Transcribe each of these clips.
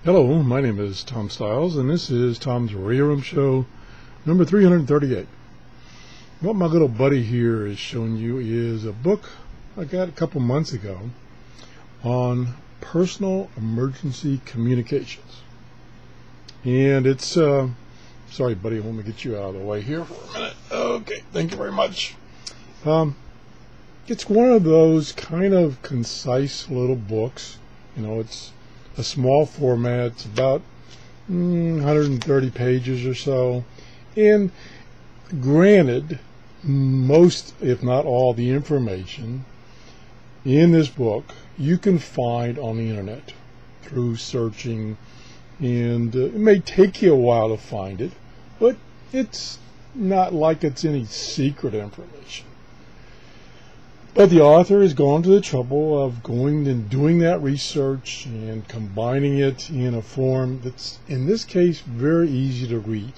Hello, my name is Tom Stiles, and this is Tom's Radio Room Show number 338. What my little buddy here is showing you is a book I got a couple months ago on personal emergency communications. And it's, sorry buddy, let me get you out of the way here for a minute. Okay, thank you very much. It's one of those kind of concise little books. You know, it's a small format. It's about 130 pages or so, and granted, most if not all the information in this book you can find on the internet through searching, and it may take you a while to find it, but it's not like it's any secret information. But the author has gone to the trouble of going and doing that research and combining it in a form that's, in this case, very easy to read.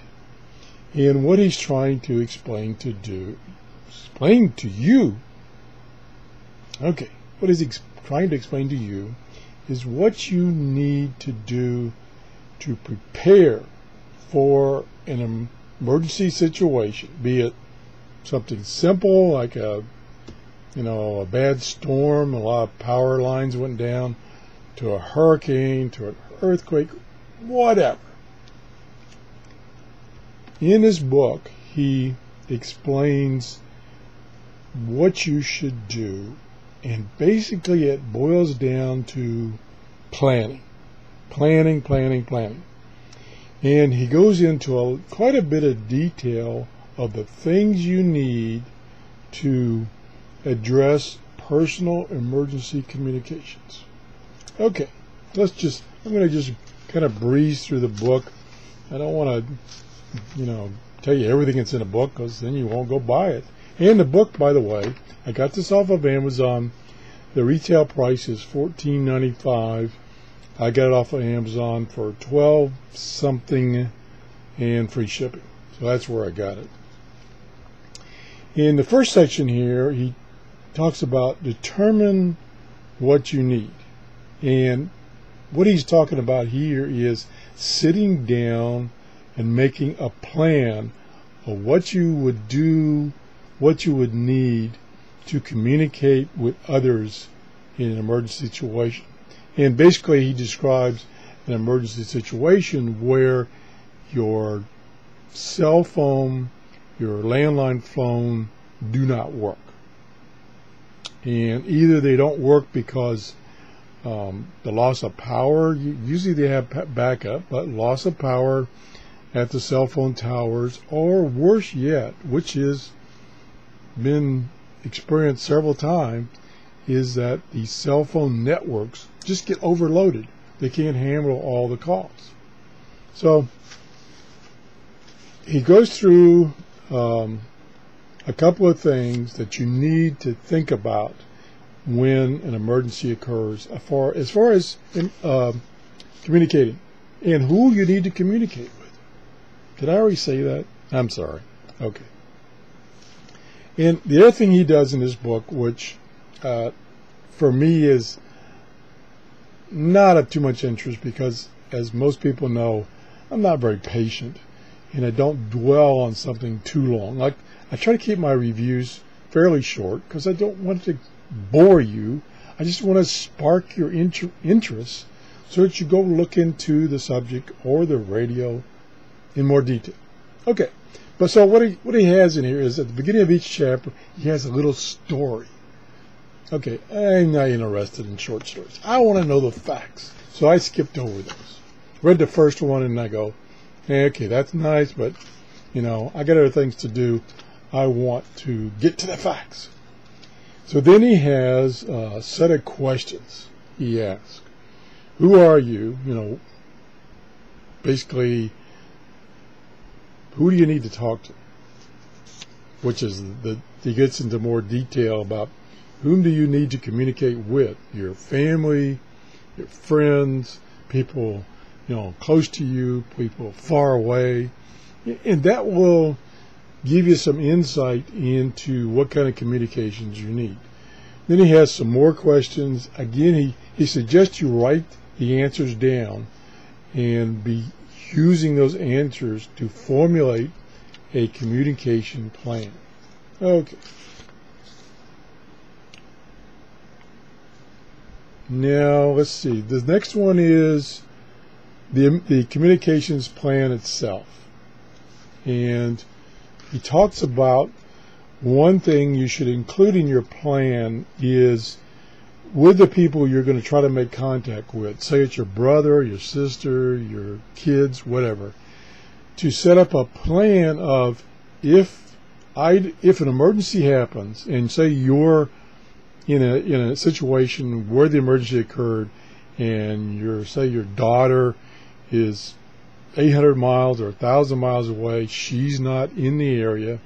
And what he's trying to explain to you, what he's trying to explain to you is what you need to do to prepare for an emergency situation, be it something simple like a bad storm, a lot of power lines went down, to a hurricane, to an earthquake, whatever. In his book, he explains what you should do, and basically it boils down to planning. And he goes into quite a bit of detail of the things you need to address personal emergency communications. Okay, I'm going to just kind of breeze through the book. I don't want to, tell you everything that's in the book, because then you won't go buy it. And the book, by the way, I got this off of Amazon. The retail price is $14.95. I got it off of Amazon for $12 something and free shipping. So that's where I got it. In the first section here, he talks about determine what you need, and what he's talking about here is sitting down and making a plan of what you would do, what you would need to communicate with others in an emergency situation. And basically he describes an emergency situation where your cell phone, your landline phone do not work. And either they don't work because the loss of power, usually they have backup, but loss of power at the cell phone towers, or worse yet, which has been experienced several times, is that the cell phone networks just get overloaded. They can't handle all the calls. So he goes through a couple of things that you need to think about when an emergency occurs, as far as communicating, and who you need to communicate with. Did I already say that? I'm sorry. Okay. And the other thing he does in this book, which for me is not of too much interest, because as most people know, I'm not very patient, and I don't dwell on something too long. Like, I try to keep my reviews fairly short because I don't want to bore you. I just want to spark your interest so that you go look into the subject or the radio in more detail. Okay, but so what he has in here is at the beginning of each chapter he has a little story. Okay, I'm not interested in short stories. I want to know the facts, so I skipped over those. Read the first one and I go, okay, that's nice, but I got other things to do. I want to get to the facts. So then he has a set of questions he asks. Who are you? Basically, who do you need to talk to? Which is he gets into more detail about whom do you need to communicate with? Your family, your friends, people close to you, people far away, and that will give you some insight into what kind of communications you need. Then he has some more questions. Again, he suggests you write the answers down and be using those answers to formulate a communication plan. Okay. Now, let's see. The next one is the communications plan itself. And he talks about one thing you should include in your plan is with the people you're going to try to make contact with, say it's your brother, your sister, your kids, whatever, to set up a plan of if an emergency happens, and say you're in a situation where the emergency occurred, and say your daughter is 800 miles or 1,000 miles away, she's not in the area,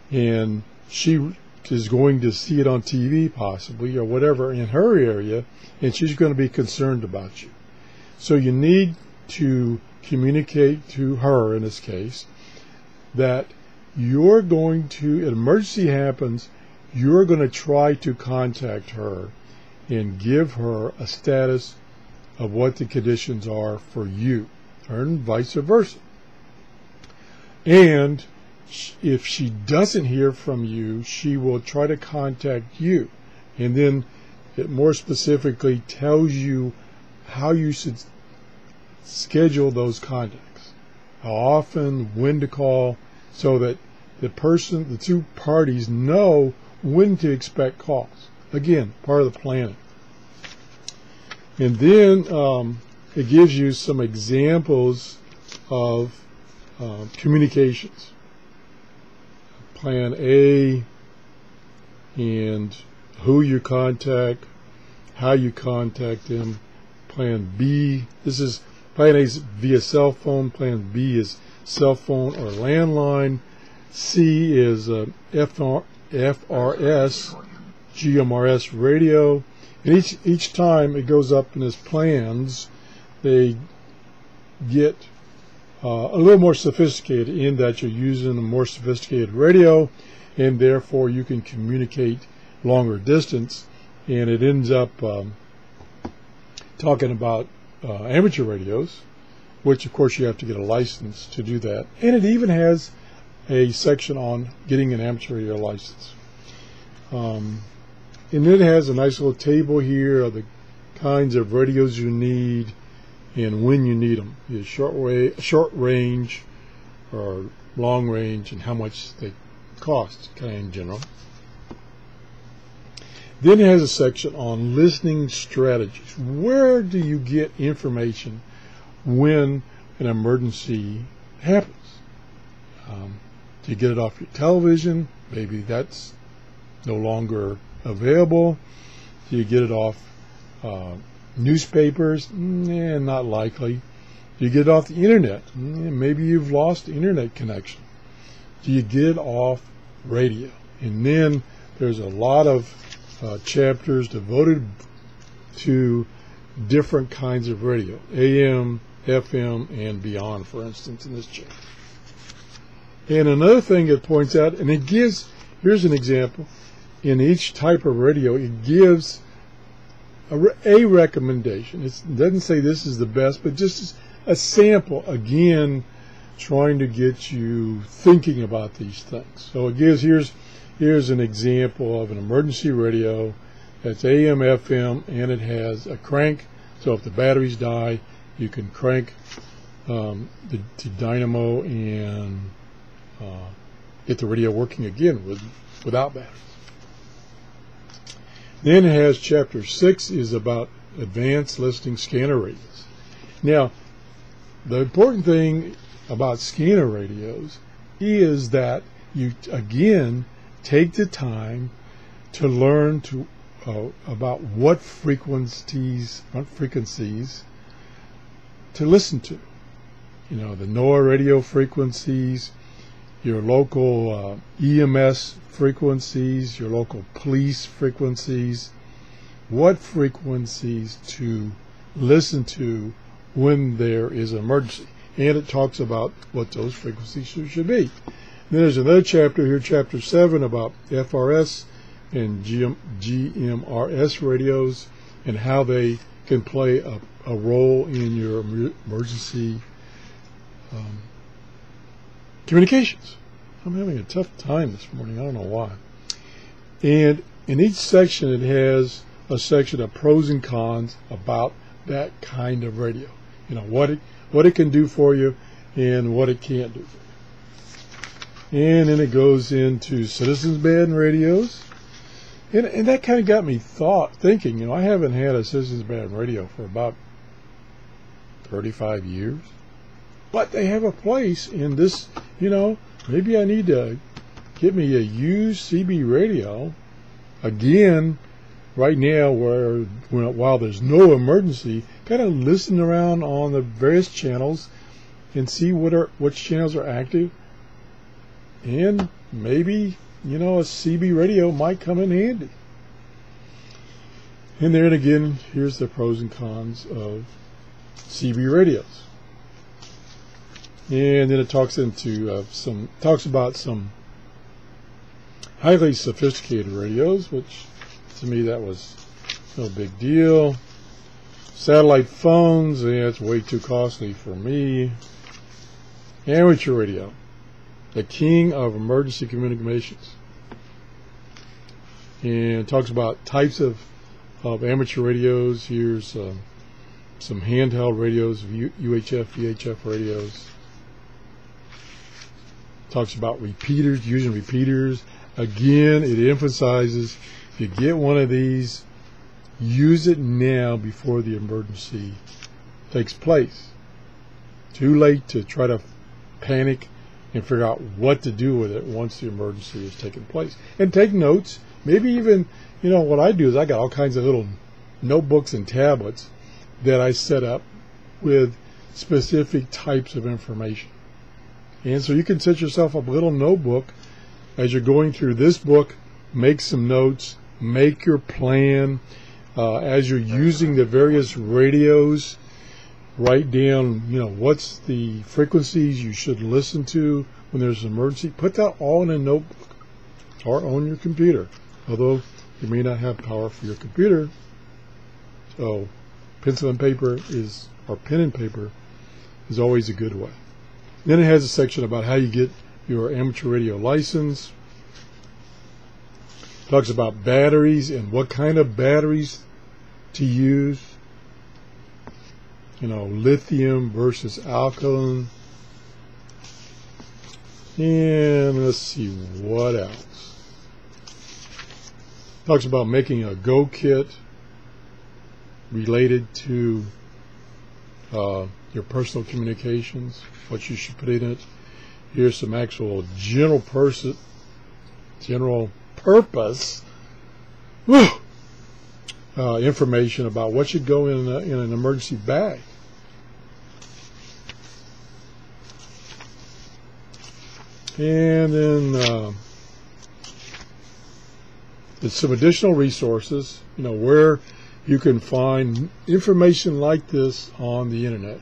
and she is going to see it on TV possibly or whatever in her area, and she's going to be concerned about you. So you need to communicate to her, in this case, that you're going to, an emergency happens, you're going to try to contact her and give her a status of what the conditions are for you, and vice versa. And if she doesn't hear from you, she will try to contact you, and then it more specifically tells you how you should schedule those contacts, how often, when to call, so that the two parties know when to expect calls. Again, part of the planning. And then it gives you some examples of communications. Plan A, and who you contact, how you contact them. Plan B, Plan A is via cell phone. Plan B is cell phone or landline. C is FRS, GMRS radio. And each time it goes up in his plans, they get a little more sophisticated in that you're using a more sophisticated radio, and therefore you can communicate longer distance. And it ends up talking about amateur radios, which of course you have to get a license to do that. And it even has a section on getting an amateur radio license. And it has a nice little table here of the kinds of radios you need and when you need them, either short range or long range, and how much they cost, kind of in general. Then it has a section on listening strategies. Where do you get information when an emergency happens? Do you get it off your television? Maybe that's no longer available. Do you get it off newspapers? Not likely. Do you get it off the internet? Maybe you've lost the internet connection. Do you get it off radio? And then there's a lot of chapters devoted to different kinds of radio, AM, FM, and beyond, for instance, in this chapter. And another thing it points out, and it gives, here's an example, in each type of radio, it gives a recommendation. It doesn't say this is the best, but just a sample, again, trying to get you thinking about these things. So it gives, here's an example of an emergency radio that's AM, FM, and it has a crank. So if the batteries die, you can crank the dynamo and get the radio working again without batteries. Then it has chapter 6 is about advanced listening scanner radios. Now, the important thing about scanner radios is that you, again, take the time to learn about what frequencies to listen to. You know, the NOAA radio frequencies, your local EMS frequencies, your local police frequencies, what frequencies to listen to when there is an emergency. And it talks about what those frequencies should be. And then there's another chapter here, chapter 7, about FRS and GMRS radios and how they can play a role in your emergency communications. I'm having a tough time this morning. I don't know why. And in each section, it has a section of pros and cons about that kind of radio. You know, what it can do for you and what it can't do for you. And then it goes into citizens band radios. And that kind of got me thinking, you know, I haven't had a citizens band radio for about 35 years. But they have a place in this, you know, maybe I need to get me a used CB radio. Again, right now, while there's no emergency, kind of listen around on the various channels and see which channels are active. And maybe, you know, a CB radio might come in handy. And then again, here's the pros and cons of CB radios. And then it talks about some highly sophisticated radios, which to me that was no big deal. Satellite phones, yeah, it's way too costly for me. Amateur radio, the king of emergency communications. And it talks about types of amateur radios. Here's some handheld radios, UHF, VHF radios. Talks about repeaters, using repeaters. Again, it emphasizes if you get one of these, use it now before the emergency takes place. Too late to try to panic and figure out what to do with it once the emergency has taken place. And take notes. Maybe even, you know, what I do is I got all kinds of little notebooks and tablets that I set up with specific types of information. And so you can set yourself up a little notebook as you're going through this book, make some notes, make your plan. As you're using the various radios, write down, you know, what's the frequencies you should listen to when there's an emergency. Put that all in a notebook or on your computer, although you may not have power for your computer. So pen and paper is always a good way. Then it has a section about how you get your amateur radio license. Talks about batteries and what kind of batteries to use. You know, lithium versus alkaline. And let's see what else. Talks about making a go kit related to your personal communications, what you should put in it. Here's some actual general purpose information about what should go in an emergency bag. And then there's some additional resources, you know, where you can find information like this on the internet.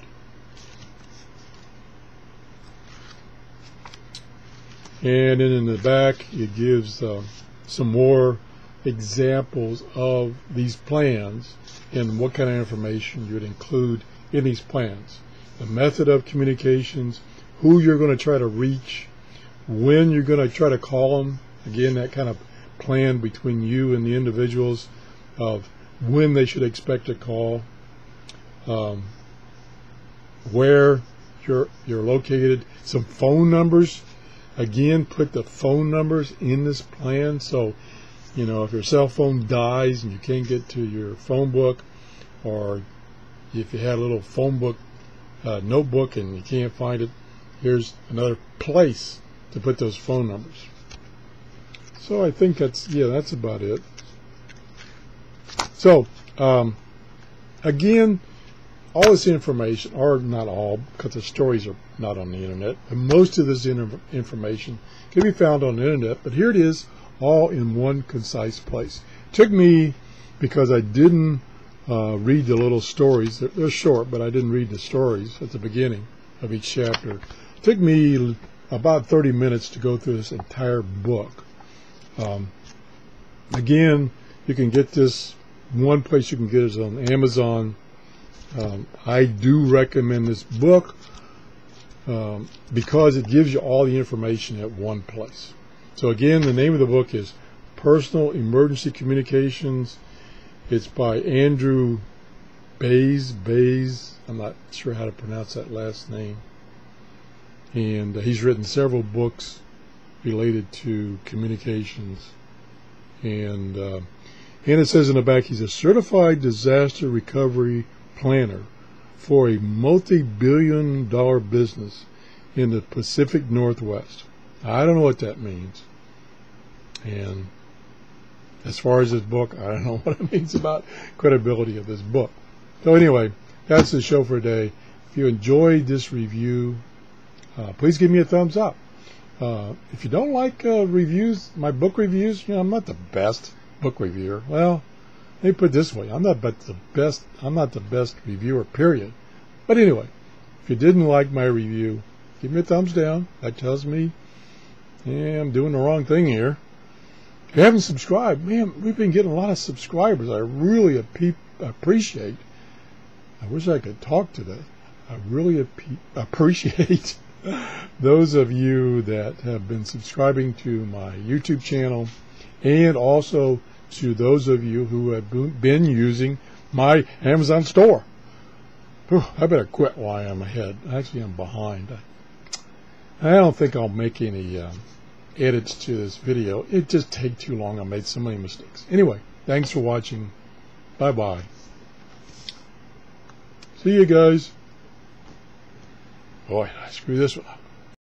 And then in the back, it gives some more examples of these plans and what kind of information you would include in these plans. The method of communications, who you're going to try to reach, when you're going to try to call them. Again, that kind of plan between you and the individuals of when they should expect a call, where you're located, some phone numbers. Again, put the phone numbers in this plan, so you know if your cell phone dies and you can't get to your phone book, or if you had a little phone book notebook and you can't find it, here's another place to put those phone numbers. So I think that's about it. So again, all this information, or not all, because the stories are not on the internet, and most of this information can be found on the internet, but here it is all in one concise place. It took me, because I didn't read the little stories, they're short, but I didn't read the stories at the beginning of each chapter. It took me about 30 minutes to go through this entire book. Again, you can get this one place you can get it is on Amazon. I do recommend this book because it gives you all the information at one place. So again, the name of the book is Personal Emergency Communications. It's by Andrew Bays. I'm not sure how to pronounce that last name. And he's written several books related to communications. And it says in the back, he's a certified disaster recovery planner for a multi-billion-dollar business in the Pacific Northwest. I don't know what that means. And as far as this book, I don't know what it means about credibility of this book. So anyway, that's the show for today. If you enjoyed this review, please give me a thumbs up. If you don't like reviews, my book reviews, I'm not the best book reviewer. Well, let me put it this way: I'm not the best reviewer, period. But anyway, if you didn't like my review, give me a thumbs down. That tells me, yeah, I'm doing the wrong thing here. If you haven't subscribed, man, we've been getting a lot of subscribers. I really appreciate. I wish I could talk today. I really appreciate those of you that have been subscribing to my YouTube channel, and also to those of you who have been using my Amazon store. Whew, I better quit while I'm ahead. Actually, I'm behind. I don't think I'll make any edits to this video. It just takes too long. I made so many mistakes. Anyway, thanks for watching. Bye-bye. See you guys. Boy, I screwed this one up.